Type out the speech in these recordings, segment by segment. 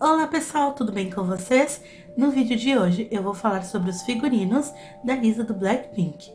Olá pessoal, tudo bem com vocês? No vídeo de hoje eu vou falar sobre os figurinos da Lisa do Blackpink.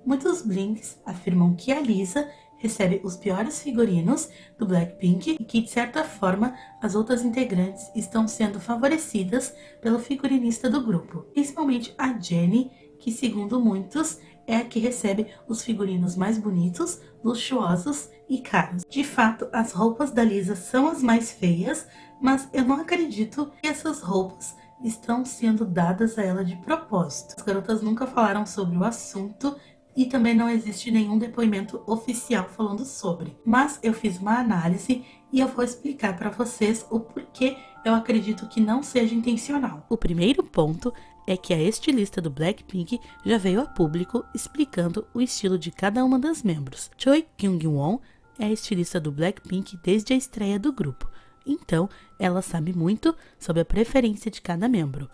Muitos blinks afirmam que a Lisa recebe os piores figurinos do Blackpink e que, de certa forma, as outras integrantes estão sendo favorecidas pelo figurinista do grupo, principalmente a Jennie, que, segundo muitos, é a que recebe os figurinos mais bonitos, luxuosos e caros. De fato, as roupas da Lisa são as mais feias, mas eu não acredito que essas roupas estão sendo dadas a ela de propósito. As garotas nunca falaram sobre o assunto e também não existe nenhum depoimento oficial falando sobre. Mas eu fiz uma análise e eu vou explicar para vocês o porquê eu acredito que não seja intencional. O primeiro ponto é que a estilista do Blackpink já veio a público explicando o estilo de cada uma das membros. Choi Kyung-won é a estilista do Blackpink desde a estreia do grupo, então ela sabe muito sobre a preferência de cada membro.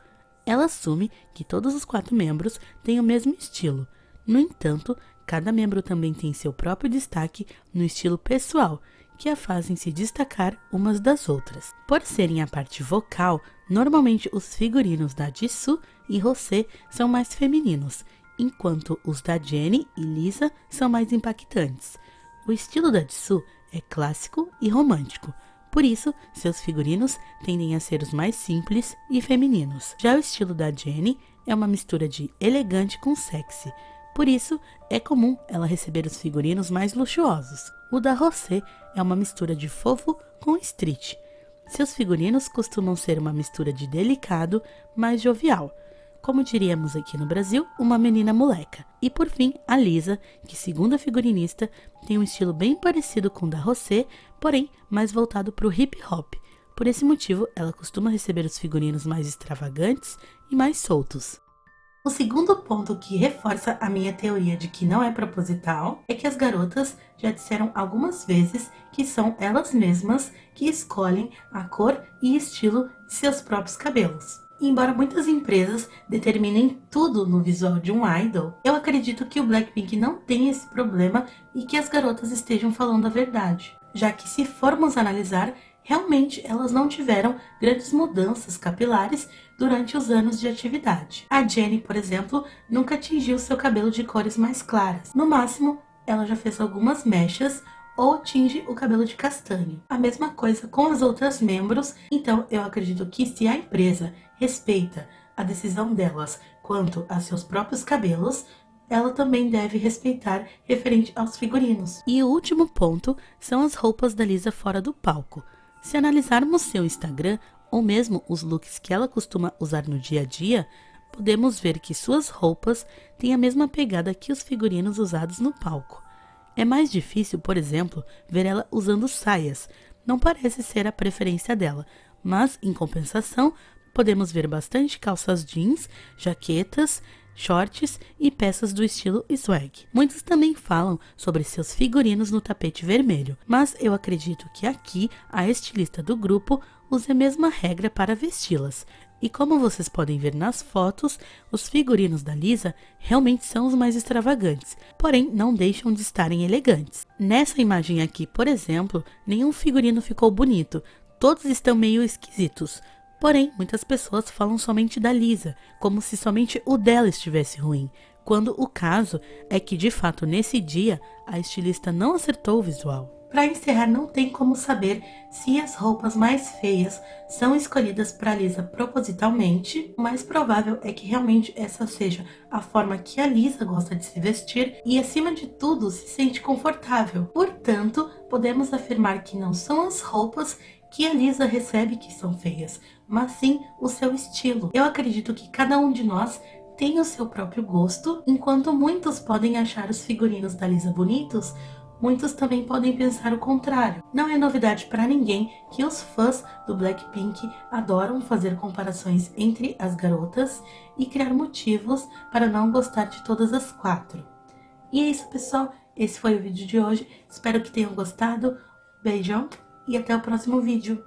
Ela assume que todos os 4 membros têm o mesmo estilo. No entanto, cada membro também tem seu próprio destaque no estilo pessoal, que a fazem se destacar umas das outras. Por serem a parte vocal, normalmente os figurinos da Jisoo e Rosé são mais femininos, enquanto os da Jennie e Lisa são mais impactantes. O estilo da Jisoo é clássico e romântico, por isso seus figurinos tendem a ser os mais simples e femininos. Já o estilo da Jennie é uma mistura de elegante com sexy, por isso é comum ela receber os figurinos mais luxuosos. O da Rosé é uma mistura de fofo com street. Seus figurinos costumam ser uma mistura de delicado, mais jovial. Como diríamos aqui no Brasil, uma menina moleca. E por fim, a Lisa, que segundo a figurinista, tem um estilo bem parecido com o da Rosé, porém mais voltado para o hip hop. Por esse motivo, ela costuma receber os figurinos mais extravagantes e mais soltos. O segundo ponto que reforça a minha teoria de que não é proposital é que as garotas já disseram algumas vezes que são elas mesmas que escolhem a cor e estilo de seus próprios cabelos. E embora muitas empresas determinem tudo no visual de um idol, eu acredito que o Blackpink não tem esse problema e que as garotas estejam falando a verdade, já que se formos analisar, realmente elas não tiveram grandes mudanças capilares durante os anos de atividade. A Jennie, por exemplo, nunca tingiu seu cabelo de cores mais claras. No máximo, ela já fez algumas mechas ou tinge o cabelo de castanho. A mesma coisa com as outras membros, então eu acredito que se a empresa respeita a decisão delas quanto a seus próprios cabelos, ela também deve respeitar referente aos figurinos. E o último ponto são as roupas da Lisa fora do palco. Se analisarmos seu Instagram, ou mesmo os looks que ela costuma usar no dia a dia, podemos ver que suas roupas têm a mesma pegada que os figurinos usados no palco. É mais difícil, por exemplo, ver ela usando saias. Não parece ser a preferência dela, mas, em compensação, podemos ver bastante calças jeans, jaquetas, shorts e peças do estilo swag. Muitos também falam sobre seus figurinos no tapete vermelho, mas eu acredito que aqui a estilista do grupo usa a mesma regra para vesti-las. E como vocês podem ver nas fotos, os figurinos da Lisa realmente são os mais extravagantes, porém não deixam de estarem elegantes. Nessa imagem aqui, por exemplo, nenhum figurino ficou bonito, todos estão meio esquisitos. Porém, muitas pessoas falam somente da Lisa, como se somente o dela estivesse ruim, quando o caso é que, de fato, nesse dia, a estilista não acertou o visual. Para encerrar, não tem como saber se as roupas mais feias são escolhidas para Lisa propositalmente. O mais provável é que realmente essa seja a forma que a Lisa gosta de se vestir e, acima de tudo, se sente confortável. Portanto, podemos afirmar que não são as roupas que a Lisa recebe que são feias, mas sim o seu estilo. Eu acredito que cada um de nós tem o seu próprio gosto, enquanto muitos podem achar os figurinos da Lisa bonitos, muitos também podem pensar o contrário. Não é novidade para ninguém que os fãs do Blackpink adoram fazer comparações entre as garotas e criar motivos para não gostar de todas as 4. E é isso, pessoal. Esse foi o vídeo de hoje. Espero que tenham gostado. Beijão e até o próximo vídeo.